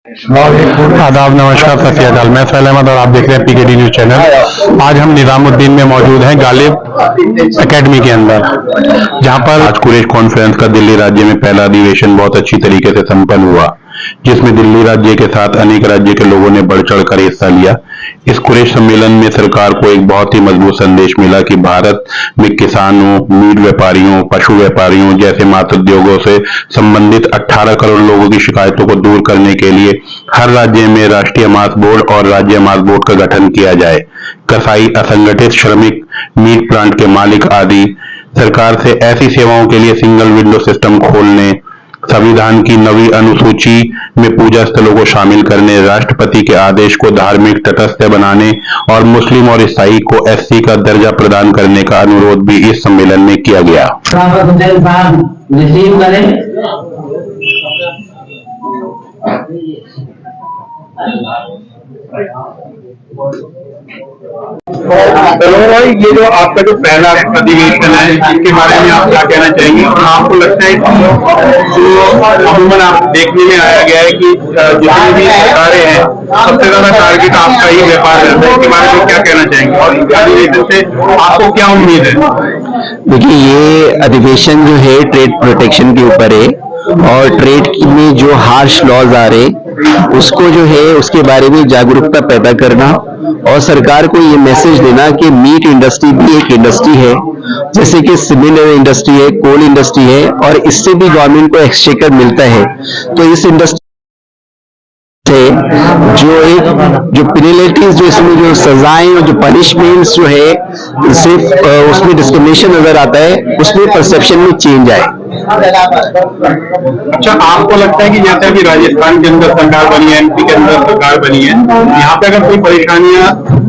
आदाब, नमस्कार, सत श्री अकाल। मैं फैल अहमद और आप देख रहे हैं पीकेडी न्यूज चैनल। आज हम निजामुद्दीन में मौजूद हैं, गालिब एकेडमी के अंदर, जहां पर आज कुरैश कॉन्फ्रेंस का दिल्ली राज्य में पहला अधिवेशन बहुत अच्छी तरीके से संपन्न हुआ, जिसमें दिल्ली राज्य के साथ अनेक राज्य के लोगों ने बढ़ चढ़ कर हिस्सा लिया। इस कुरैश सम्मेलन में सरकार को एक बहुत ही मजबूत संदेश मिला कि भारत में किसानों, मीट व्यापारियों, पशु व्यापारियों जैसे मात्र उद्योगों से संबंधित 18 करोड़ लोगों की शिकायतों को दूर करने के लिए हर राज्य में राष्ट्रीय मांस बोर्ड और राज्य मांस बोर्ड का गठन किया जाए। कसाई, असंगठित श्रमिक, मीट प्लांट के मालिक आदि सरकार से ऐसी सेवाओं के लिए सिंगल विंडो सिस्टम खोलने, संविधान की नवी अनुसूची में पूजा स्थलों को शामिल करने, राष्ट्रपति के आदेश को धार्मिक तटस्थ बनाने और मुस्लिम और ईसाई को एससी का दर्जा प्रदान करने का अनुरोध भी इस सम्मेलन में किया गया। ये जो आपका जो पहला अधिवेशन है, इसके बारे में आप क्या कहना चाहेंगे? और आपको लगता है जो अमूमन आप देखने में आया गया है कि जितनी भी सरकारें हैं, सबसे ज्यादा टारगेट आपका ही व्यापार रहता है, इसके बारे में क्या कहना चाहेंगे? और इस अधिवेशन से आपको क्या उम्मीद है? देखिए, ये अधिवेशन जो है ट्रेड प्रोटेक्शन के ऊपर है और ट्रेड में जो हार्श लॉज आ रहे उसको जो है उसके बारे में जागरूकता पैदा करना और सरकार को ये मैसेज देना कि मीट इंडस्ट्री भी एक इंडस्ट्री है, जैसे कि सीमेंट इंडस्ट्री है, कोल इंडस्ट्री है और इससे भी गवर्नमेंट को एक्सचेकर मिलता है। तो इस इंडस्ट्री जो पेनल्टीज, जो इसमें जो सजाएं और जो पनिशमेंट्स जो है सिर्फ उसमें डिस्क्रिमिनेशन नजर आता है, उसमें परसेप्शन में चेंज आए। अच्छा, आपको लगता है कि जैसे अभी राजस्थान के अंदर सरकार बनी है, एमपी के अंदर सरकार बनी है, यहाँ पे अगर कोई परेशानियां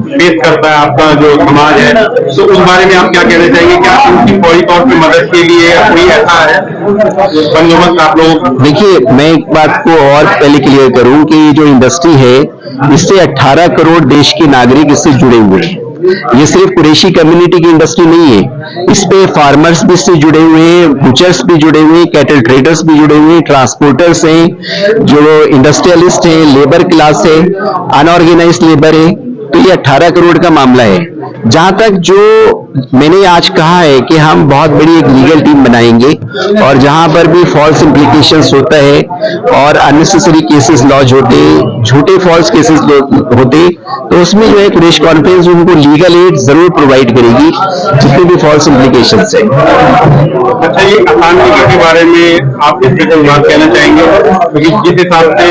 फेस करता है आपका जो समाज है, तो उस बारे में आप क्या कहना चाहेंगे? क्या उनकी फौरी तौर पर मदद के लिए कोई ऐसा है बंदोबस्त आप लोग? देखिए, मैं एक बात को और पहले क्लियर करूं कि ये जो इंडस्ट्री है, इससे 18 करोड़ देश के नागरिक इससे जुड़े हुए हैं। ये सिर्फ कुरैशी कम्युनिटी की इंडस्ट्री नहीं है, इस पे फार्मर्स भी इससे जुड़े हुए हैं, बुचर्स भी जुड़े हुए हैं, कैटल ट्रेडर्स भी जुड़े हुए हैं, ट्रांसपोर्टर्स हैं, जो इंडस्ट्रियलिस्ट हैं, लेबर क्लास है, अनऑर्गेनाइज्ड लेबर है। तो ये 18 करोड़ का मामला है। जहां तक जो मैंने आज कहा है कि हम बहुत बड़ी एक लीगल टीम बनाएंगे और जहां पर भी फॉल्स इम्प्लीकेशंस होता है और अननेसेसरी केसेस लॉन्च होते, झूठे फॉल्स केसेस होते, तो उसमें जो है कुरैश कॉन्फ्रेंस उनको लीगल एड जरूर प्रोवाइड करेगी, जितने भी फॉल्स इम्प्लीकेशंस है। अच्छा, ये असांतिका के बारे में आप इस पर बात कहना चाहेंगे? क्योंकि जिस हिसाब से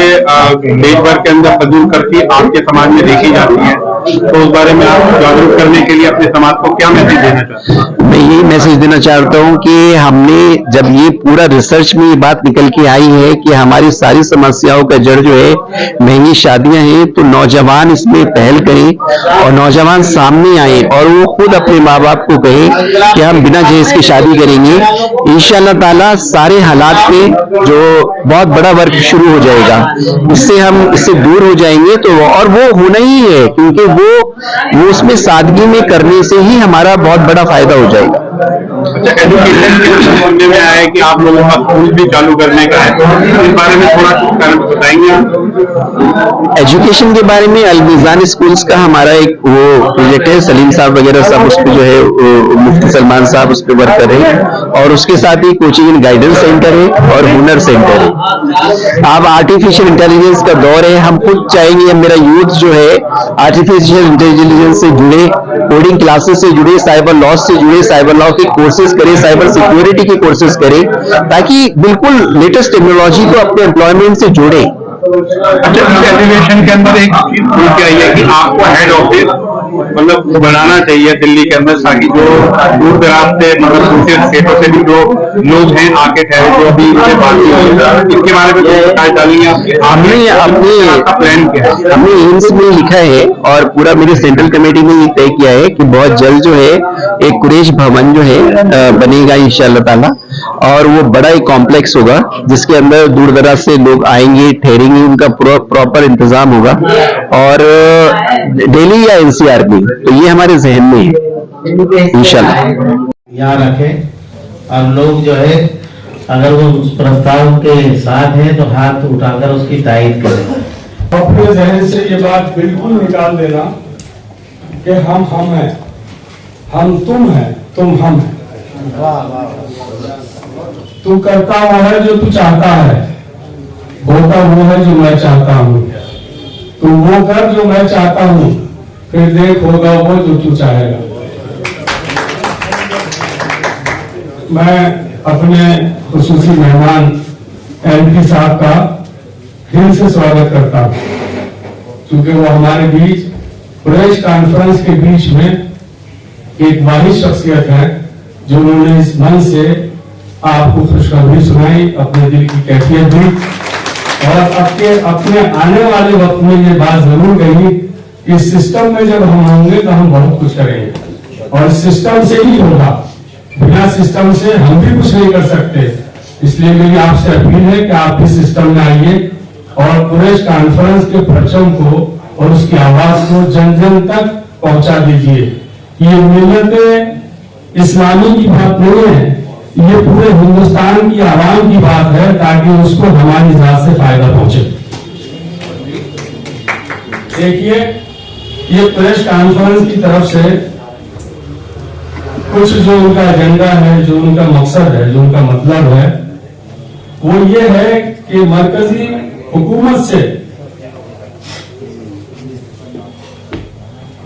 देश भर के अंदर फजूल खर्ची आपके समाज में देखी जाती है, तो उस बारे में आप जागरूक करने के लिए अपने समाज को क्या मैसेज देना चाहते हैं? मैं यही मैसेज देना चाहता हूं कि हमने जब ये पूरा रिसर्च में ये बात निकल के आई है कि हमारी सारी समस्याओं का जड़ जो है महंगी शादियां हैं, तो नौजवान इसमें पहल करें और नौजवान सामने आए और वो खुद अपने माँ बाप को कहे कि हम बिना जहेज की शादी करेंगे। इंशाअल्लाह ताला सारे हालात में जो बहुत बड़ा वर्क शुरू हो जाएगा, इससे दूर हो जाएंगे। तो और वो होना ही है, क्योंकि वो उसमें सादगी में करने से ही हमारा बहुत बड़ा फायदा हो जाएगा। अच्छा, एजुकेशन के सुनने में आया है कि आप लोगों का स्कूल भी चालू करने का है, तो इस बारे में थोड़ा बताएंगे आप? एजुकेशन के बारे में अलमीजान स्कूल्स का हमारा एक वो प्रोजेक्ट है, सलीम साहब वगैरह सब उस पर जो है, मुफ्ती सलमान साहब उस पर वर्क कर रहे हैं और उसके साथ ही कोचिंग एंड गाइडेंस सेंटर है और हुनर सेंटर है। अब आर्टिफिशियल इंटेलिजेंस का दौर है, हम खुद चाहेंगे मेरा यूथ जो है आर्टिफिशियल इंटेलिजेंस से जुड़े, कोडिंग क्लासेस से जुड़े, साइबर लॉ से जुड़े, साइबर लॉ के कोर्सेज करे, साइबर सिक्योरिटी के कोर्सेज करे, ताकि बिल्कुल लेटेस्ट टेक्नोलॉजी को अपने एम्प्लॉयमेंट से जोड़े। अच्छा, इस एजुकेशन के अंदर एक चीज क्या है कि आपको हेड ऑफिस मतलब बनाना चाहिए दिल्ली के अंदर, ताकि जो दूर दराज से मतलब दूसरे स्टेटों से भी जो लोग हैं आके ठहरे, जो अभी इसके बारे में डालेंगे। हमने अपने प्लान किया है, हमने एम्स में लिखा है और पूरा मेरी सेंट्रल कमेटी ने ये तय किया है कि बहुत जल्द जो है एक कुरैश भवन जो है बनेगा इंशाअल्लाह ताला, और वो बड़ा एक कॉम्प्लेक्स होगा जिसके अंदर दूर दराज से लोग आएंगे, ठहरेंगे, उनका प्रॉपर इंतजाम होगा और दिल्ली या एनसीआर में, तो ये हमारे जहन में है इंशाल्लाह। याद रखें और लोग जो है अगर वो उस प्रस्ताव के साथ हैं तो हाथ उठाकर उसकी तायीद करें। अपने जहन से ये बात बिल्कुल निकाल देना कि हम हैं, हम तुम हैं, तुम हम हैं। तू करता वो है जो तू चाहता है, होता वो है जो मैं चाहता हूँ। तू वो कर जो मैं चाहता हूँ, फिर देख होगा वो जो तू चाहेगा। मैं अपने खुसूसी मेहमान MP साहब का दिल से स्वागत करता हूँ, क्योंकि वो हमारे बीच प्रेस कॉन्फ्रेंस के बीच में एक वाहिद शख्सियत है जो उन्होंने इस मन से आपको खुशखबरी सुनाई, अपने दिल की कैफियत दी और अपने आने वाले वक्त में ये बात जरूर कही कि सिस्टम में जब हम होंगे तो हम बहुत कुछ करेंगे और सिस्टम से ही होगा, बिना सिस्टम से हम भी कुछ नहीं कर सकते। इसलिए मेरी आपसे अपील है कि आप भी सिस्टम में आइए और प्रेस कॉन्फ्रेंस के परचम को और उसकी आवाज को जन जन तक पहुंचा दीजिए। ये मिल्लत इस्लामी की बात नहीं है, ये पूरे हिंदुस्तान की आवाम की बात है, ताकि उसको हमारी जात से फायदा पहुंचे। देखिए, ये प्रेस कॉन्फ्रेंस की तरफ से कुछ जो उनका एजेंडा है, जो उनका मकसद है, जो उनका मतलब है, वो ये है कि मरकजी हुकूमत से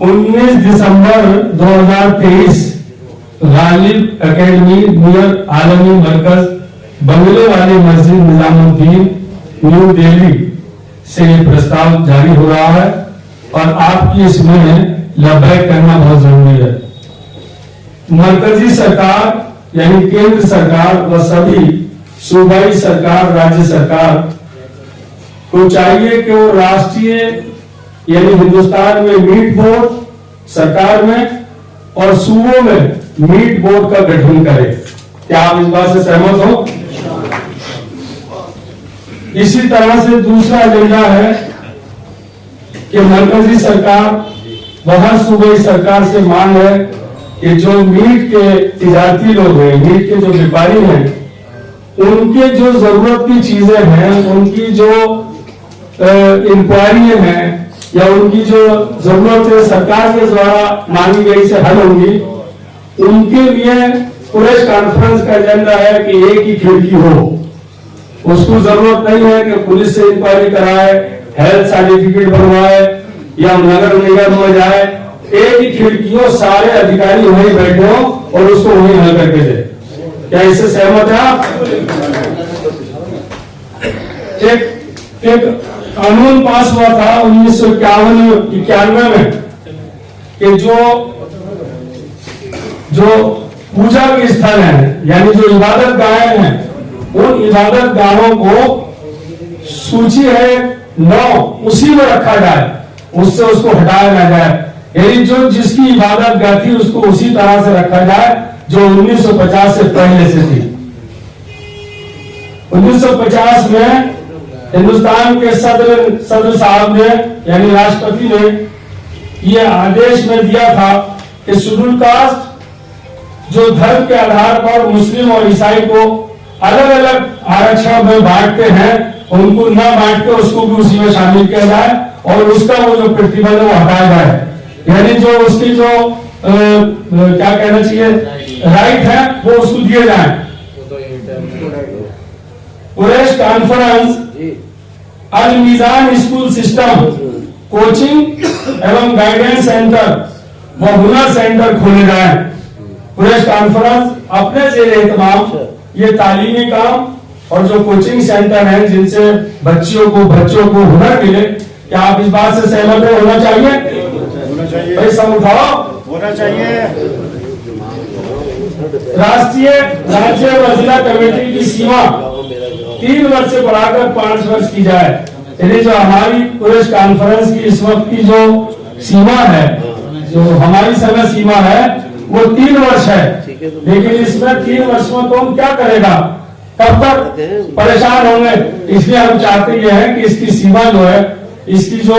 19 दिसंबर 2023 गालिब एकेडमी नियर आलमी मरकज बंगले वाली मस्जिद निजामुद्दीन न्यू दिल्ली से ये प्रस्ताव जारी हो रहा है और आपकी इसमें लब्बैक करना बहुत जरूरी है। मरकजी सरकार यानी केंद्र सरकार व सभी सूबाई सरकार, राज्य सरकार को चाहिए कि वो राष्ट्रीय यानी हिंदुस्तान में मीट बोर्ड सरकार में और सूबों में मीट बोर्ड का गठन करे। क्या आप इस बात से सहमत हो? इसी तरह से दूसरा एजेंडा है कि मरकजी सरकार व हर सूबाई सरकार से मांग है कि जो मीट के तिजारती लोग हैं, मीट के जो व्यापारी हैं, उनके जो जरूरत की चीजें हैं, उनकी जो इंक्वायरी हैं या उनकी जो जरूरतें सरकार के द्वारा मांगी गई से हल होंगी, उनके लिए प्रेस कॉन्फ्रेंस का एजेंडा है कि एक ही खिड़की हो। उसको जरूरत नहीं है कि पुलिस से इंक्वायरी कराए, हेल्थ सर्टिफिकेट बनवाए या नगर निगम में जाए। एक ही खिड़की हो, सारे अधिकारी वहीं बैठे हो और उसको वहीं हल करके दे। क्या इससे सहमत है आप? एक कानून पास हुआ था 1991 में कि जो पूजा के स्थल हैं यानी जो इबादत गाहें हैं, उन इबादत गाहों को सूची है 9 उसी में रखा जाए, उससे उसको हटाया ना जाए। यानी जो जिसकी इबादत गाह थी उसको उसी तरह से रखा जाए जो 1950 से पहले से थी। 1950 में हिंदुस्तान के सदर साहब ने यानी राष्ट्रपति ने यह आदेश में दिया था कि शेड्यूल कास्ट जो धर्म के आधार पर मुस्लिम और ईसाई को अलग अलग आरक्षण में बांटते हैं, उनको न बांट के उसको भी उसी में शामिल किया जाए और उसका वो जो प्रतिबंध है वो हटाया जाए। यानी जो उसकी जो क्या कहना चाहिए राइट है वो उसको दिए जाए। प्रेस कॉन्फ्रेंस अल मीजान स्कूल सिस्टम कोचिंग एवं गाइडेंस सेंटर व हुनर सेंटर खोले जाए। प्रेस कॉन्फ्रेंस अपने से एहतमाम ये तालीमी काम और जो कोचिंग सेंटर है जिनसे बच्चों को हुनर मिले, क्या आप इस बात से सहमत है? होना चाहिए भाई, सब उठाओ, होना चाहिए। राष्ट्रीय राज्य व जिला कमेटी की सीमा 3 वर्ष से बढ़ाकर 5 वर्ष की जाए। यानी जो हमारी प्रेस कॉन्फ्रेंस की इस वक्त की जो सीमा है, जो हमारी समय सीमा है वो 3 वर्ष है, लेकिन इसमें 3 वर्ष में कौन क्या करेगा, कब तक परेशान होंगे। इसलिए हम चाहते ये हैं कि इसकी सीमा जो है, इसकी जो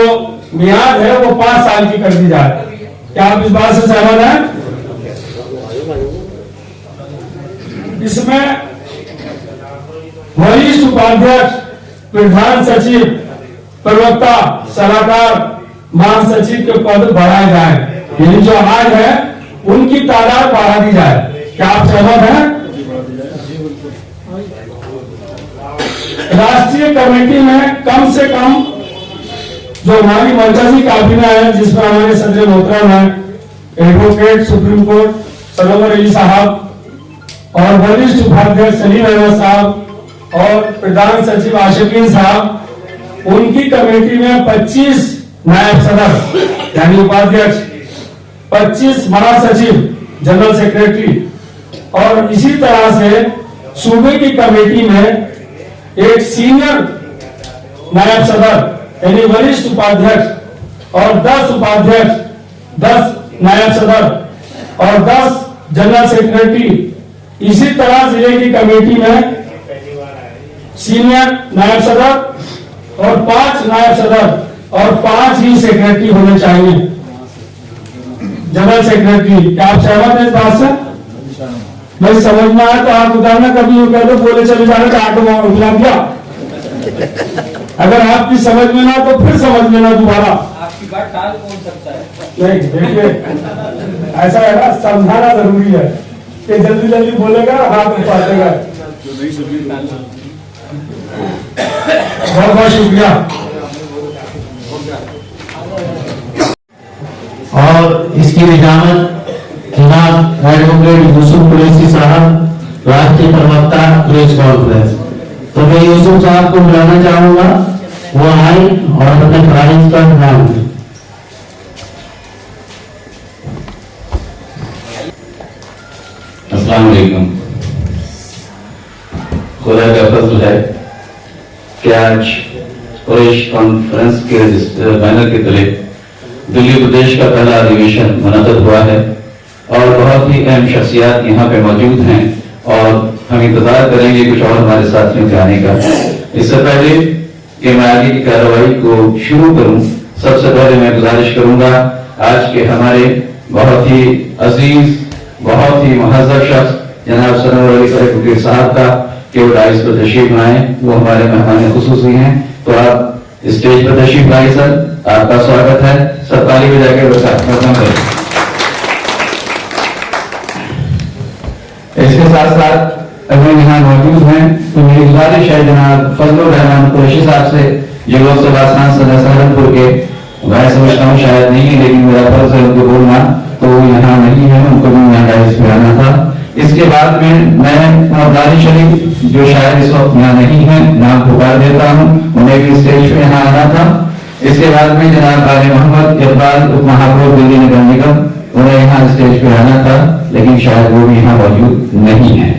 मियाद है वो 5 साल की कर दी जाए। क्या आप इस बात से सहमत हैं? इसमें वरिष्ठ उपाध्यक्ष, प्रधान सचिव प्रवक्ता, सलाहकार, महासचिव के पद बढ़ाए जाए, यानी जो आज है उनकी तादाद बढ़ा दी जाए। क्या आप सहमत हैं? राष्ट्रीय कमेटी में कम से कम जो हमारी मरकजी काबीना है, जिसमें हमारे सदर मोहतरम है एडवोकेट सुप्रीम कोर्ट सलोमर अली साहब और वरिष्ठ उपाध्यक्ष सलीम अहमद साहब और प्रधान सचिव आशिकीन साहब, उनकी कमेटी में 25 नायब सदर यानी उपाध्यक्ष, 25 महासचिव जनरल सेक्रेटरी और इसी तरह से सूबे की कमेटी में एक सीनियर नायब सदर यानी वरिष्ठ उपाध्यक्ष और 10 उपाध्यक्ष, 10 नायब सदर और 10 जनरल सेक्रेटरी। इसी तरह जिले की कमेटी में सीनियर नायब सदर और 5 नायब सदर और 5 ही सेक्रेटरी होने चाहिए, जनरल सेक्रेटरी। क्या आप सहमत हैं इस बात से? भाई समझ में आया तो आप उतारना, कभी वो कह दो बोले चले जाने का आटो मिला दिया। अगर आपकी समझ में ना तो फिर समझ लेना दोबारा। आपकी बात टाल कौन सकता है? नहीं देखिए, ऐसा है ना, समझाना जरूरी है कि जल्दी जल्दी बोलेगा हाथ में पाटेगा। बहुत बहुत शुक्रिया। और इसकी निजामत जनाब एडवोकेट यूसुफ कुरैशी साहब, राष्ट्रीय प्रवक्ता प्रेस कॉन्फ्रेंस। तो मैं यूसुफ साहब को बुलाना चाहूंगा, वो आए और अपने प्राइज का नाम दें। अस्सलाम वालेकुम। खुदा का फजल है कि आज कुरैश कॉन्फ्रेंस के बैनर के तले दिल्ली प्रदेश का पहला अधिवेशन मुनक़्क़िद हुआ है और बहुत ही अहम शख्सियत यहाँ पे मौजूद हैं और हम इंतजार करेंगे कुछ और हमारे साथियों के आने का। इससे पहले कि मैं आगे की कार्रवाई को शुरू करूं, सबसे पहले मैं गुजारिश करूंगा आज के हमारे बहुत ही अजीज, बहुत ही महज़्ज़ब शख्स जनाब सलोमर अली एडवोकेट साहब का कि वो डाइस पर तशरीफ लाए। वो हमारे मेहमान खुसूसी हैं, तो आप स्टेज पर तशरीफ लाए सर, आपका स्वागत है। सब ताली बजाकर वेलकम करें। इसके साथ साथ अगर यहाँ मौजूद हैं तो मेरी गुजारिश है जनाब फजलुर रहमान कुरैशी साहब से, जो लोकसभा सांसद सहारनपुर के, मैं समझता हूँ शायद नहीं है लेकिन मेरा फर्ज है उनको बोलना, तो वो यहाँ नहीं है, उनको भी यहाँ डाइस पे आना था। इसके बाद में मैं दारी शरीफ जो शायद इस वक्त यहाँ नहीं है, नाम पुकार देता हूँ, उन्हें भी स्टेज पे यहाँ आना था। इसके बाद में जनाब आले मोहम्मद इकबाल उप महापौर दिल्ली नगर निगम, उन्हें यहाँ स्टेज पे आना था लेकिन शायद वो भी यहाँ मौजूद नहीं है।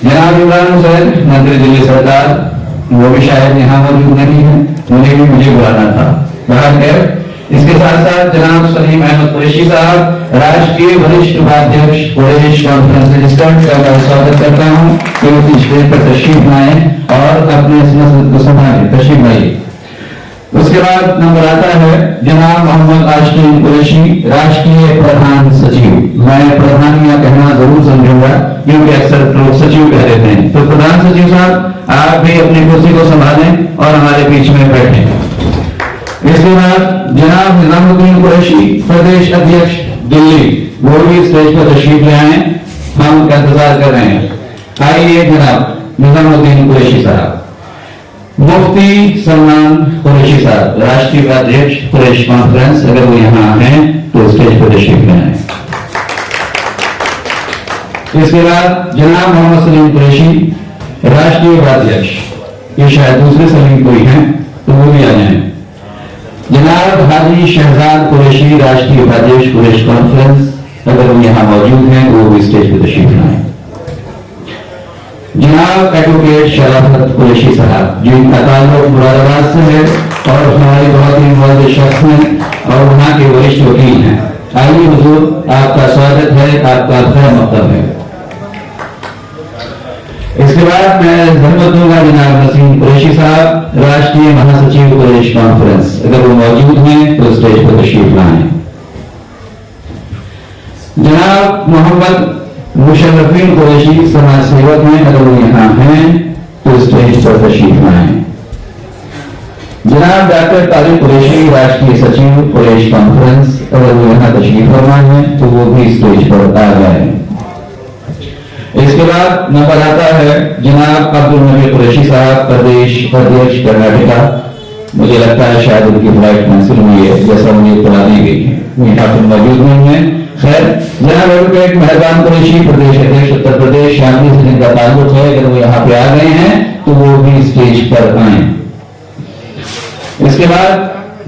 जनाब इमरान हुसैन मंत्री दिल्ली सरकार, वो भी शायद यहाँ मौजूद नहीं है, उन्हें भी मुझे बुलाना था। बहरकैफ इसके साथ साथ जनाब सलीम अहमद कुरैशी साहब, राष्ट्रीय वरिष्ठ उपाध्यक्ष कुरैश कॉन्फ्रेंस रजिस्टर्ड, का स्वागत करता हूँ कि उस स्टेज पर तशरीफ लाए और अपने इस मसले को संभालें। तशरीफ लाइए। उसके बाद नंबर आता है जनाब मोहम्मद आशिकीन कुरैशी, राष्ट्रीय प्रधान सचिव। मैं प्रधान या कहना जरूर समझूंगा क्योंकि अक्सर लोग सचिव कह देते हैं, तो प्रधान सचिव साहब आप भी अपनी कुर्सी को संभालें और हमारे बीच में बैठें। इसके बाद जनाब निजामुद्दीन कुरैशी, प्रदेश अध्यक्ष दिल्ली, वो भी स्टेज पर तशरीफ ले आए, हम उनका इंतजार कर रहे हैं। आइए जनाब निजामुद्दीन कुरैशी साहब। मुफ्ती सलमान कुरैशी साहब, राष्ट्रीय अध्यक्ष कुरैश कॉन्फ्रेंस, अगर वो यहाँ हैं तो स्टेज पर तशरीफ ले आए। इसके बाद जनाब मोहम्मद सलीम कुरैशी, राष्ट्रीय उपाध्यक्ष, ये शायद दूसरे सलीम कोई हैं तो वो भी आ जाए। जनाब हाजी शहजाद कुरैशी, राष्ट्रीय उपाध्यक्ष कुरैश कॉन्फ्रेंस, अगर वो यहाँ मौजूद हैं तो वो स्टेज पर तशरीफ लाएं। जनाब एडवोकेट शराफत कुरैशी साहब, जिनका ताल्लुक मुरादाबाद से है और हमारे बहुत ही मुअज़्ज़ज़ शख्स हैं और वहाँ के वरिष्ठ वकील हैं। आइए हुजूर, आपका स्वागत है, आपका खैर मक़दम है। इसके बाद मैं धन्यवाद दूंगा जनाब नसीम कुरैशी साहब, राष्ट्रीय महासचिव कुरैश कॉन्फ्रेंस, अगर वो मौजूद हैं तो स्टेज पर तशरीफ लाएं। जनाब मोहम्मद मुशर्रफीन कुरैशी, समाज सेवक हैं, अगर वो यहाँ हैं तो स्टेज पर तशरीफ लाएं। जनाब डॉक्टर तारिक कुरैशी, राष्ट्रीय सचिव कुरैश कॉन्फ्रेंस, अगर वो यहाँ तशरीफ फरमा है तो वो भी स्टेज पर आ जाए। इसके बाद नंबर आता है जनाब अब्दुल नबी कुरैशी साहब, प्रदेश अध्यक्ष कर्नाटका। मुझे लगता है शायद उनकी फ्लाइट कैंसिल हुई है, जैसा मुझे इत्तला दी गई है, वो यहाँ पर मौजूद नहीं है। खैर, जनाब एडवोकेट मेहरबान कुरैशी, प्रदेश अध्यक्ष उत्तर प्रदेश, शामिल से जिनका ताल्लुक है, अगर वो यहाँ पे आ गए हैं तो वो भी स्टेज पर आए। इसके बाद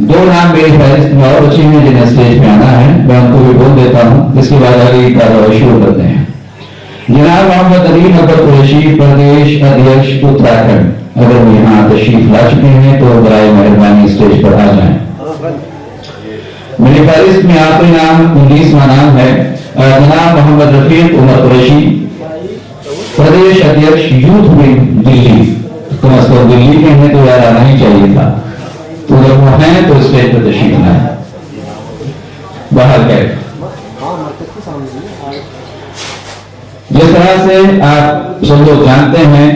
दो नाम मेरे फहरिस्त में और बचे हैं जिन्हें स्टेज पे आना है, मैं उनको भी बोल देता हूँ। इसके बाद आगे की कार्रवाई शुरू करते हैं। जनाब मोहम्मद अली नबर कुरैशी, प्रदेश अध्यक्ष उत्तराखंड, अगर वो यहाँ तशरीफ ला चुके हैं तो बराए मेहरबानी स्टेज पर आ जाएं। मेरी फहरिस्त में आखिरी नाम 19वां नाम है जनाब मोहम्मद रफीक उमर कुरैशी, प्रदेश अध्यक्ष यूथ विंग दिल्ली। कम अज कम दिल्ली के हैं तो यार आना ही चाहिए था, तो जब वो हैं तो स्टेज पर तशरीफ लाएं। बाहर गए जिस तरह से आप सब लोग जानते हैं,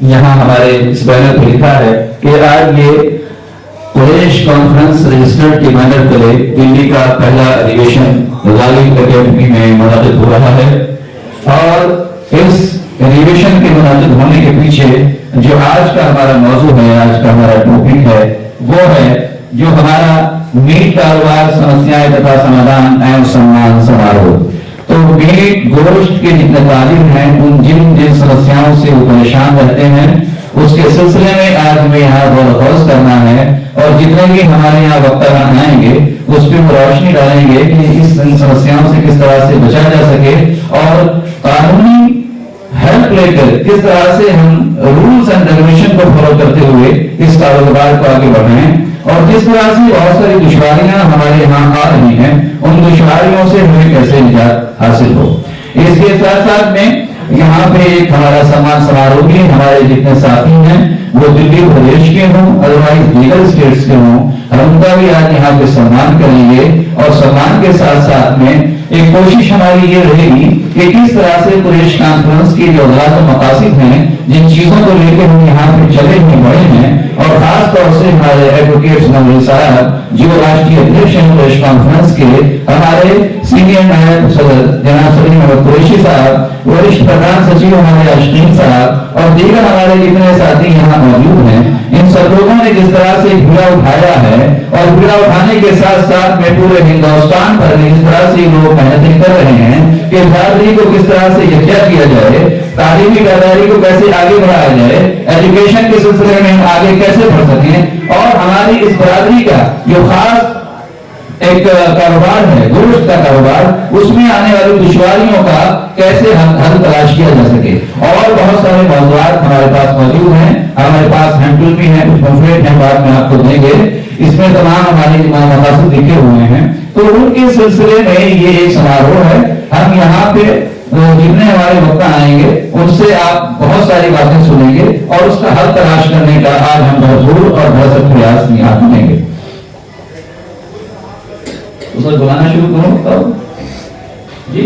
यहाँ हमारे इस बैनर पर लिखा है कि आज ये कुरैश कॉन्फ्रेंस रजिस्टर्ड के बैनर तले दिल्ली का पहला अधिवेशन गालिब एकेडमी में मुनाकिद हो रहा है। और इस अधिवेशन के मुनाकिद होने के पीछे जो आज का हमारा मौजू है, आज का हमारा टॉपिक है, वो है जो हमारा मीट कारोबार समस्याएं तथा समाधान एवं सम्मान समारोह। तो मीट गोश्त के जितने तालिब हैं, उन जिन समस्याओं से वो परेशान रहते हैं, उसके सिलसिले में आज हमें यहाँ गौर करना है। और जितने भी हमारे यहाँ वक्तागण आएंगे उस पर रोशनी डालेंगे कि इस समस्याओं से किस तरह से बचा जा सके और कानूनी हेल्प लेकर किस तरह से हम रूल्स एंड रेगुलेशन को फॉलो करते हुए इस कारोबार को आगे बढ़ाएं। और जिस तरह से बहुत सारी दुश्वारियां हमारे यहाँ आ रही हैं, उन दुश्वारियों से हमें कैसे निजात हासिल हो। इसके साथ साथ में यहाँ पे एक हमारा सम्मान समारोह भी, हमारे जितने साथी हैं वो दिल्ली प्रदेश के हों अदरवाइज दीगर स्टेट्स के हों, हम उनका भी आज यहाँ पे सम्मान करेंगे। और सम्मान के साथ साथ में एक कोशिश हमारी ये रहेगी कि किस तरह से कुरैश कॉन्फ्रेंस की जो मकासद हैं, जिन चीजों को लेकर हम यहाँ पे चले हुए बड़े हैं, और खास तौर से हमारे एडवोकेट नवरी साहब जो राष्ट्रीय अध्यक्ष हैं कुरैश कॉन्फ्रेंस के, हमारे सीनियर नायब सदर जनाब सलीम अहमद कुरैशी साहब, वरिष्ठ प्रधान सचिव हमारे अशकीम साहब और दीगर हमारे जितने साथी यहाँ मौजूद हैं, इन सब लोगों ने जिस तरह से बीड़ा उठाया है और बीड़ा उठाने के साथ साथ में पूरे हिंदुस्तान भर में जिस तरह से लोग मेहनत कर रहे हैं कि बरादरी को किस तरह से यकजा किया जाए, तालीमी बरादरी को कैसे आगे बढ़ाया जाए, एजुकेशन के सिलसिले में हम आगे कैसे बढ़ सकें। और हमारी इस बरादरी का जो खास एक कारोबार है गोश्त का कारोबार, उसमें आने वाली दुश्वारियों का कैसे हल तलाश किया जा सके। और बहुत सारे मौजूद हमारे पास मौजूद हैं, हमारे पास हैंडल भी हैं, कुछ पंफलेट हैं, बाद में आपको देंगे। इसमें तमाम हमारे मकासद लिखे हुए हैं, तो उनके सिलसिले में ये एक समारोह है। हम यहाँ पे जितने हमारे वक्ता आएंगे उनसे आप बहुत सारी बातें सुनेंगे और उसका हल तलाश करने का आज हम भरपूर और भरसक प्रयास यहाँ करेंगे। उसको बुलाना शुरू करो जी।